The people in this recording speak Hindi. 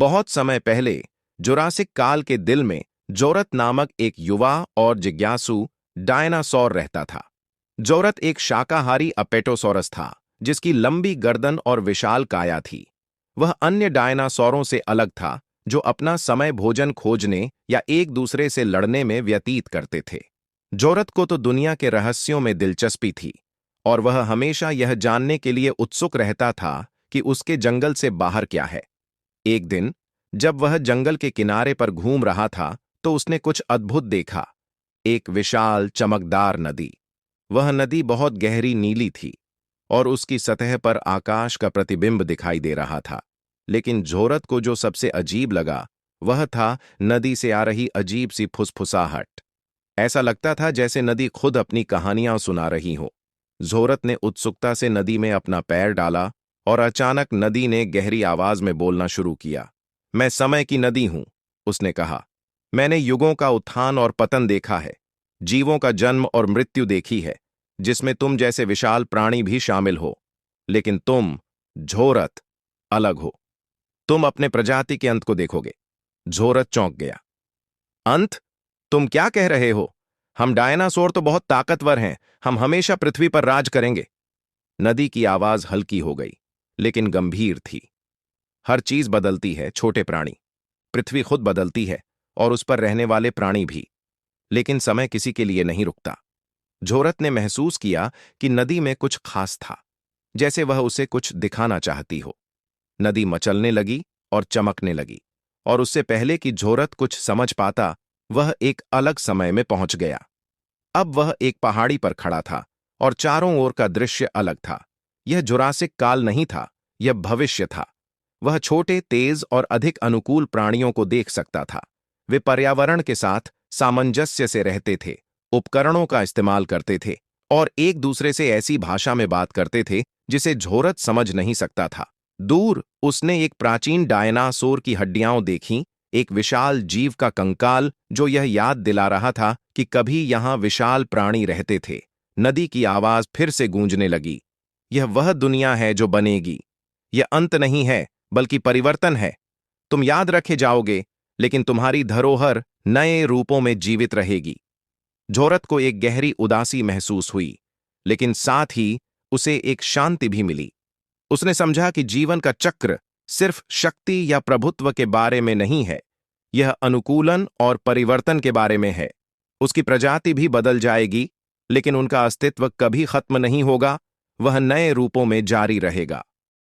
बहुत समय पहले जुरासिक काल के दिल में जोरत नामक एक युवा और जिज्ञासु डायनासोर रहता था। जोरत एक शाकाहारी अपेटोसोरस था जिसकी लंबी गर्दन और विशाल काया थी। वह अन्य डायनासोरों से अलग था जो अपना समय भोजन खोजने या एक दूसरे से लड़ने में व्यतीत करते थे। जोरत को तो दुनिया के रहस्यों में दिलचस्पी थी और वह हमेशा यह जानने के लिए उत्सुक रहता था कि उसके जंगल से बाहर क्या है। एक दिन जब वह जंगल के किनारे पर घूम रहा था तो उसने कुछ अद्भुत देखा। एक विशाल चमकदार नदी। वह नदी बहुत गहरी नीली थी और उसकी सतह पर आकाश का प्रतिबिंब दिखाई दे रहा था। लेकिन जोरत को जो सबसे अजीब लगा वह था नदी से आ रही अजीब सी फुसफुसाहट। ऐसा लगता था जैसे नदी खुद अपनी कहानियां सुना रही हो। जोरत ने उत्सुकता से नदी में अपना पैर डाला और अचानक नदी ने गहरी आवाज में बोलना शुरू किया। मैं समय की नदी हूं, उसने कहा। मैंने युगों का उत्थान और पतन देखा है, जीवों का जन्म और मृत्यु देखी है, जिसमें तुम जैसे विशाल प्राणी भी शामिल हो। लेकिन तुम, जोरत, अलग हो। तुम अपने प्रजाति के अंत को देखोगे। जोरत चौंक गया। अंत? तुम क्या कह रहे हो? हम डायनासोर तो बहुत ताकतवर हैं, हम हमेशा पृथ्वी पर राज करेंगे। नदी की आवाज हल्की हो गई, लेकिन गंभीर थी। हर चीज बदलती है, छोटे प्राणी। पृथ्वी खुद बदलती है और उस पर रहने वाले प्राणी भी। लेकिन समय किसी के लिए नहीं रुकता। जोरत ने महसूस किया कि नदी में कुछ खास था, जैसे वह उसे कुछ दिखाना चाहती हो। नदी मचलने लगी और चमकने लगी, और उससे पहले कि जोरत कुछ समझ पाता, वह एक अलग समय में पहुंच गया। अब वह एक पहाड़ी पर खड़ा था और चारों ओर का दृश्य अलग था। यह जुरासिक काल नहीं था, यह भविष्य था। वह छोटे, तेज और अधिक अनुकूल प्राणियों को देख सकता था। वे पर्यावरण के साथ सामंजस्य से रहते थे, उपकरणों का इस्तेमाल करते थे और एक दूसरे से ऐसी भाषा में बात करते थे जिसे जोरत समझ नहीं सकता था। दूर उसने एक प्राचीन डायनासोर की हड्डियां देखीं, एक विशाल जीव का कंकाल जो यह याद दिला रहा था कि कभी यहां विशाल प्राणी रहते थे। नदी की आवाज फिर से गूंजने लगी। यह वह दुनिया है जो बनेगी। यह अंत नहीं है, बल्कि परिवर्तन है। तुम याद रखे जाओगे, लेकिन तुम्हारी धरोहर नए रूपों में जीवित रहेगी। जोरत को एक गहरी उदासी महसूस हुई, लेकिन साथ ही उसे एक शांति भी मिली। उसने समझा कि जीवन का चक्र सिर्फ शक्ति या प्रभुत्व के बारे में नहीं है, यह अनुकूलन और परिवर्तन के बारे में है। उसकी प्रजाति भी बदल जाएगी, लेकिन उनका अस्तित्व कभी खत्म नहीं होगा। वह नए रूपों में जारी रहेगा।